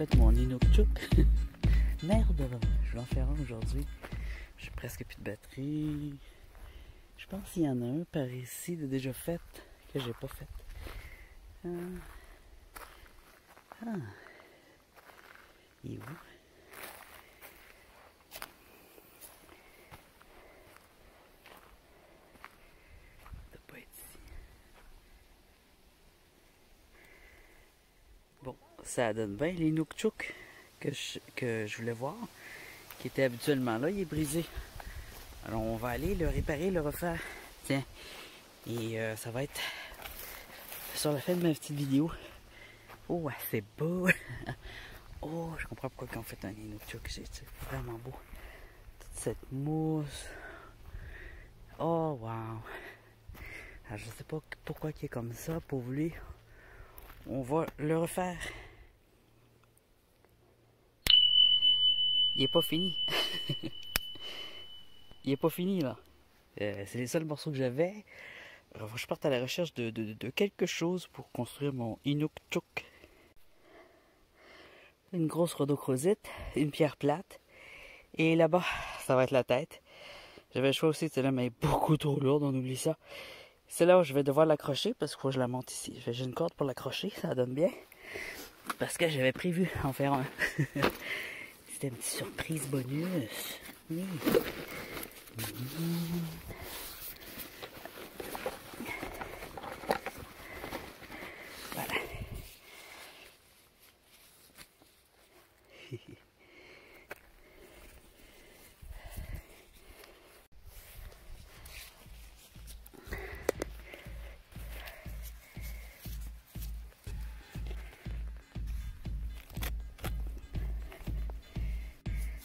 fait mon Inukshuk. Merde, je vais en faire un aujourd'hui. J'ai presque plus de batterie. Je pense qu'il y en a un par ici de déjà fait que j'ai pas fait. Il est où? Il doit pas être ici. Bon, ça donne bien l'Inukshuk que je voulais voir, qui était habituellement là, il est brisé. Alors on va aller le réparer, le refaire. Tiens. Et ça va être sur la fin de ma petite vidéo. Oh, ouais, c'est beau. Oh, je comprends pourquoi on fait un Inukshuk. C'est vraiment beau. Toute cette mousse. Oh, wow. Alors, je sais pas pourquoi il est comme ça. Pour lui, on va le refaire. Il est pas fini. Il est pas fini, là. C'est les seuls morceaux que j'avais. Alors, je parte à la recherche de quelque chose pour construire mon Inukshuk. Une grosse rhodochrosite, une pierre plate. Et là-bas, ça va être la tête. J'avais le choix aussi, celle-là, mais beaucoup trop lourde, on oublie ça. C'est là où je vais devoir l'accrocher parce que je la monte ici. J'ai une corde pour l'accrocher, ça donne bien. Parce que j'avais prévu en faire un. C'était une petite surprise bonus. Oui. Voilà.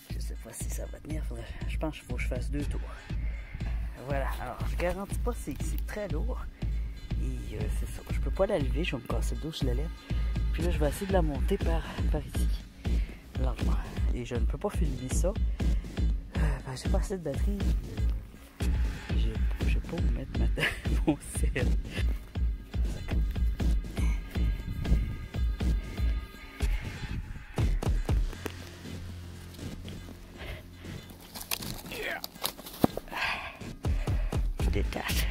Je sais pas si ça va tenir. Je pense qu'il faut que je fasse 2 tours. Voilà. Alors, je garantis pas, c'est très lourd. Et c'est ça. Je peux pas la lever. Je vais me casser le dos, je la lève. Puis là, je vais essayer de la monter par ici. Lentement. Et je ne peux pas filmer ça. J'ai pas assez de batterie. Je sais pas où mettre mon sel. Je détache.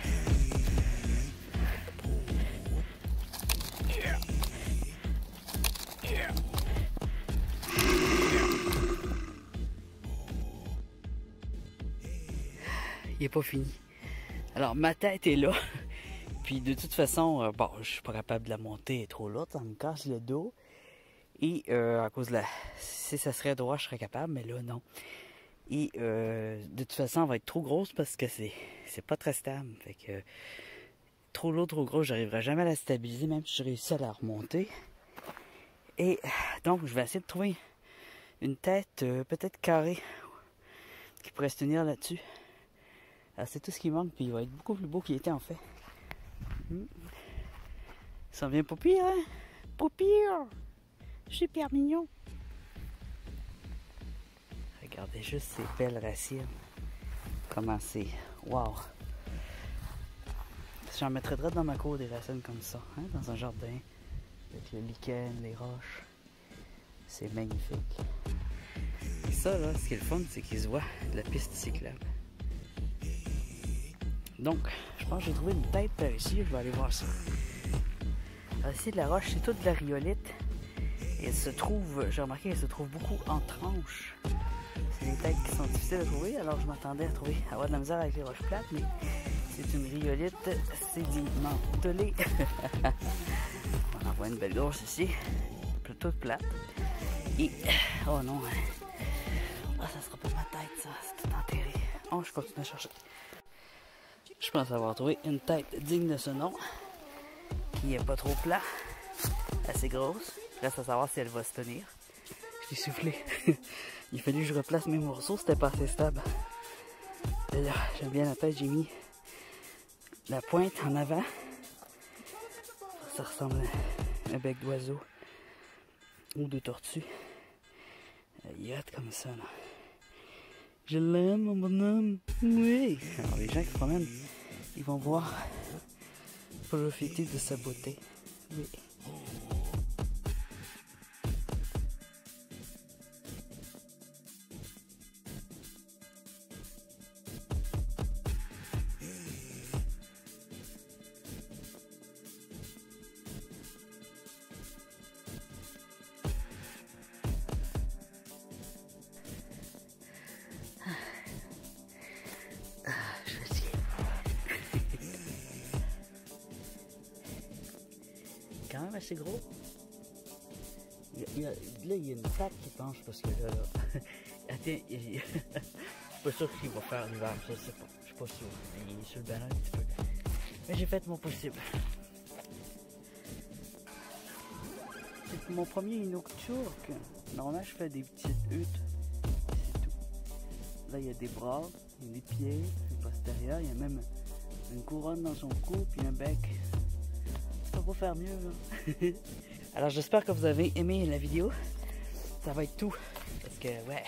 Il n'est pas fini. Alors, ma tête est là. Puis, de toute façon, bon, je suis pas capable de la monter, elle est trop lourde, ça me casse le dos. Et à cause de la... Si ça serait droit, je serais capable, mais là, non. Et de toute façon, elle va être trop grosse parce que c'est pas très stable. Fait que trop lourd, trop gros, j'arriverai jamais à la stabiliser, même si je réussis à la remonter. Et donc, je vais essayer de trouver une tête peut-être carrée qui pourrait se tenir là-dessus. Alors, c'est tout ce qui manque, puis il va être beaucoup plus beau qu'il était en fait. Ça vient pas pire, hein? Pas pire! Super mignon! Regardez juste ces belles racines. Comment c'est. Wow! J'en mettrais droit dans ma cour des racines comme ça, hein? Dans un jardin. Avec le lichen, les roches. C'est magnifique. Et ça, là, ce qui est le fun, c'est qu'il se voit de la piste cyclable. Donc, je pense que j'ai trouvé une tête par ici. Je vais aller voir ça. Alors, ici, de la roche, c'est toute de la rhyolite. Et elle se trouve, j'ai remarqué qu'elle se trouve beaucoup en tranches. C'est des têtes qui sont difficiles à trouver. Alors, je m'attendais à avoir de la misère avec les roches plates, mais c'est une rhyolite sédimentolée. On en voit une belle grosse ici. Toute plate. Et, oh non, ça sera pas ma tête, ça. C'est tout enterré. Oh, je continue à chercher. Je pense avoir trouvé une tête digne de ce nom, qui n'est pas trop plat, assez grosse. Reste à savoir si elle va se tenir. Je l'ai soufflé. Il fallait que je replace mes morceaux, c'était pas assez stable. Et là, j'aime bien la tête, j'ai mis la pointe en avant. Ça ressemble à un bec d'oiseau ou de tortue. Il est comme ça, là. Je l'aime, mon bonhomme. Oui. Alors, les gens qui se promènent, ils vont voir, profiter de sa beauté. Oui. quand même assez gros. Là, il y a une patte qui penche parce que là... Attends, je suis pas sûr qu'il va faire l'hiver, ça je sais pas. Je suis pas sûr. Il est sur le ballon un petit peu. Mais j'ai fait mon possible. C'est mon premier Inukturk. Normalement, je fais des petites huttes. C'est tout. Là, il y a des bras, il y a des pieds, une postérieure, il y a même une couronne dans son cou, puis un bec. Ça va pas faire mieux, là. Alors, j'espère que vous avez aimé la vidéo. Ça va être tout. Parce que, ouais.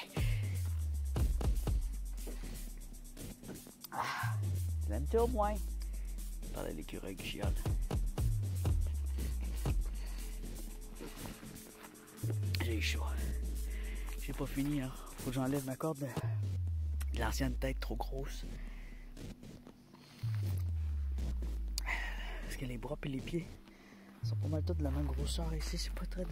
L'aimes-tu au moins? Parle à l'écureuil qui chiale. J'ai chaud. J'ai pas fini, hein. Faut que j'enlève ma corde de l'ancienne tête trop grosse. Parce que les bras et les pieds sont pas mal tous de la même grosseur ici. C'est pas très...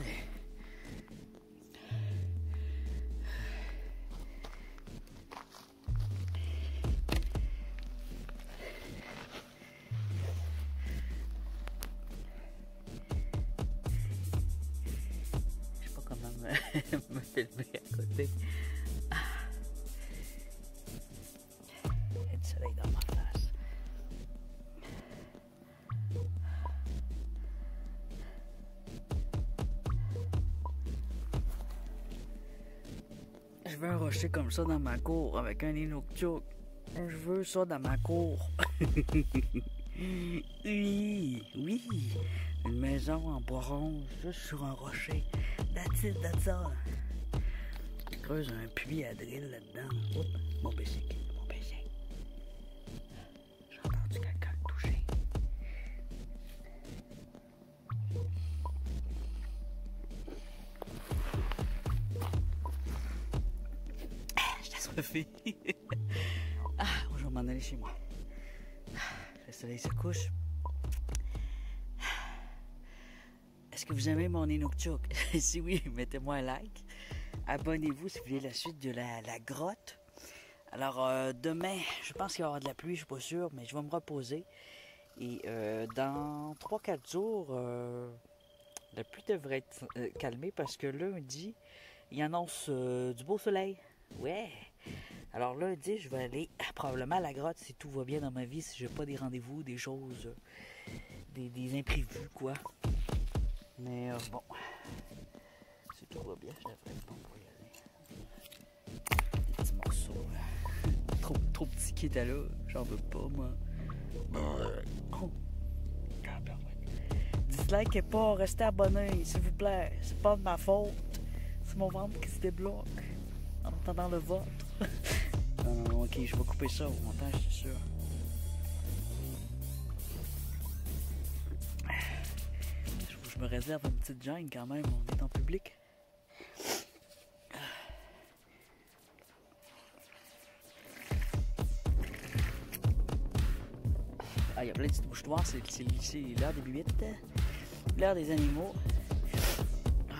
me filmer à côté. Il y a du soleil dans ma face. Je veux un rocher comme ça dans ma cour avec un Inukturk. Je veux ça dans ma cour. Oui, oui. Une maison en bois rose, juste sur un rocher. That's it, that's all. Je creuse un puits à drill là-dedans. Oups, mon bicycle, mon bicycle. J'ai entendu quelqu'un toucher. J'étais assoiffé. Je vais m'en aller chez moi. Le soleil se couche. Est-ce que vous aimez mon Inukturk? Si oui, mettez-moi un like. Abonnez-vous si vous voulez la suite de la grotte. Alors, demain, je pense qu'il va y avoir de la pluie, je suis pas sûr, mais je vais me reposer. Et dans 3-4 jours, la pluie devrait être calmée parce que lundi, il annonce du beau soleil. Ouais! Alors lundi, je vais aller probablement à la grotte si tout va bien dans ma vie, si j'ai pas des rendez-vous, des choses, des imprévus, quoi. Mais bon, si tout va bien, je devrais pas pour y aller. Des petits morceaux, trop petits qui étaient là, j'en veux pas, moi. Oh. Dislike et pas, restez abonné, s'il vous plaît. C'est pas de ma faute. C'est mon ventre qui se débloque en entendant le vôtre. Non, ok, je vais couper ça au montage, c'est sûr. Je me réserve une petite gêne quand même, on est en public. Il y a plein de petites bouches noires, c'est l'heure des bibites, l'heure des animaux.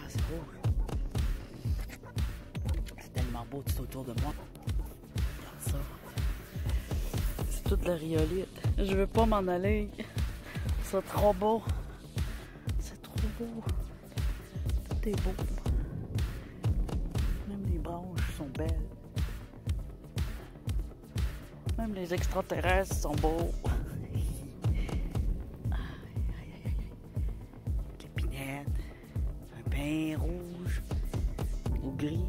C'est beau. C'est tellement beau tout autour de moi. Regarde ça. C'est toute la rhyolite. Je veux pas m'en aller. C'est trop beau. C'est trop beau. Tout est beau. Même les branches sont belles. Même les extraterrestres sont beaux. L'épinette. Un pain rouge. Ou gris.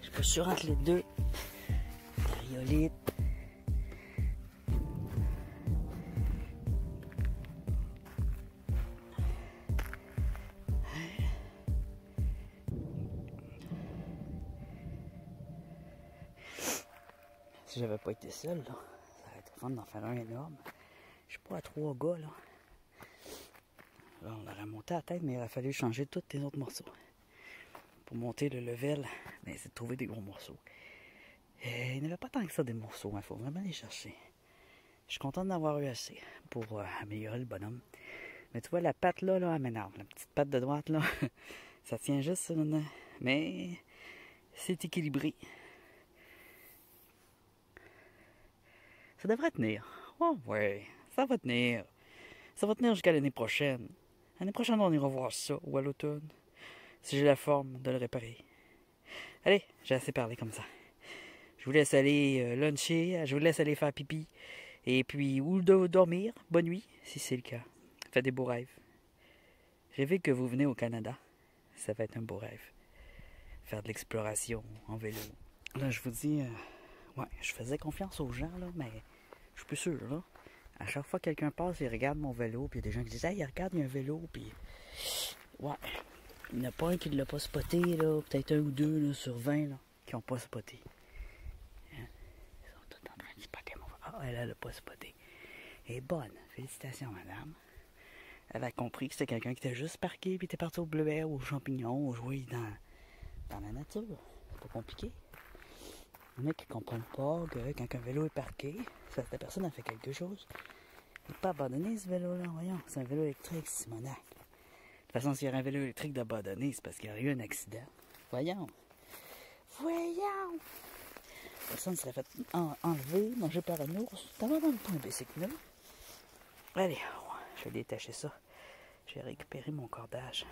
Je peux sûr entre les deux. La rhyolite. Si j'avais pas été seul, là, ça aurait été fun d'en faire un énorme. Je suis pas à 3 gars, là. Là, on aurait monté à la tête, mais il aurait fallu changer tous les autres morceaux. Pour monter le level, mais c'est de trouver des gros morceaux. Et il n'y avait pas tant que ça des morceaux, il faut vraiment les chercher. Je suis content d'avoir eu assez pour améliorer le bonhomme. Mais tu vois, la patte là, elle m'énerve. La petite patte de droite, là, ça tient juste, là, mais c'est équilibré. Ça devrait tenir. Oh ouais, ça va tenir. Ça va tenir jusqu'à l'année prochaine. L'année prochaine, on ira voir ça, ou à l'automne, si j'ai la forme de le réparer. Allez, j'ai assez parlé comme ça. Je vous laisse aller luncher, je vous laisse aller faire pipi, et puis, ou dormir, bonne nuit, si c'est le cas. Faites des beaux rêves. Rêvez que vous venez au Canada, ça va être un beau rêve. Faire de l'exploration en vélo. Là, je vous dis, ouais, je faisais confiance aux gens, là, mais je suis plus sûr, là. À chaque fois que quelqu'un passe, il regarde mon vélo, puis il y a des gens qui disent « Hey, regarde, il y a un vélo », puis... Ouais, il n'y en a pas un qui ne l'a pas spoté, là, peut-être un ou deux, là, sur 20, là, qui n'ont pas spoté. Hein? Ils sont tous en train de spotter mon vélo. Ah, elle l'a pas spoté. Elle est bonne. Félicitations, madame. Elle a compris que c'était quelqu'un qui était juste parqué, puis était parti au bleuet, aux champignons, jouer dans la nature. C'est pas compliqué. Il y en a qui ne comprennent pas que quand un vélo est parqué, ça, la personne a fait quelque chose. Il n'est pas abandonné ce vélo-là, voyons. C'est un vélo électrique, Simonac. De toute façon, s'il y aurait un vélo électrique d'abandonné, c'est parce qu'il y aurait eu un accident. Voyons. Voyons! La personne serait fait enlever, manger par un ours. T'as vraiment pas un bicycle, là? Allez, je vais détacher ça. Je vais récupérer mon cordage.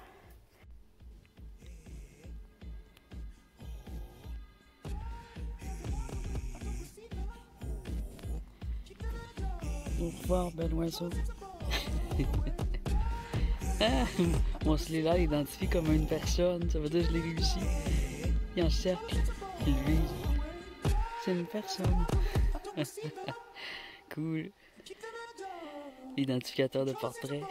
Au revoir, bel oiseau. Mon celui-là l'identifie comme une personne. Ça veut dire que je l'ai réussi. Il encercle. Il vise. C'est une personne. Cool. Identificateur de portrait.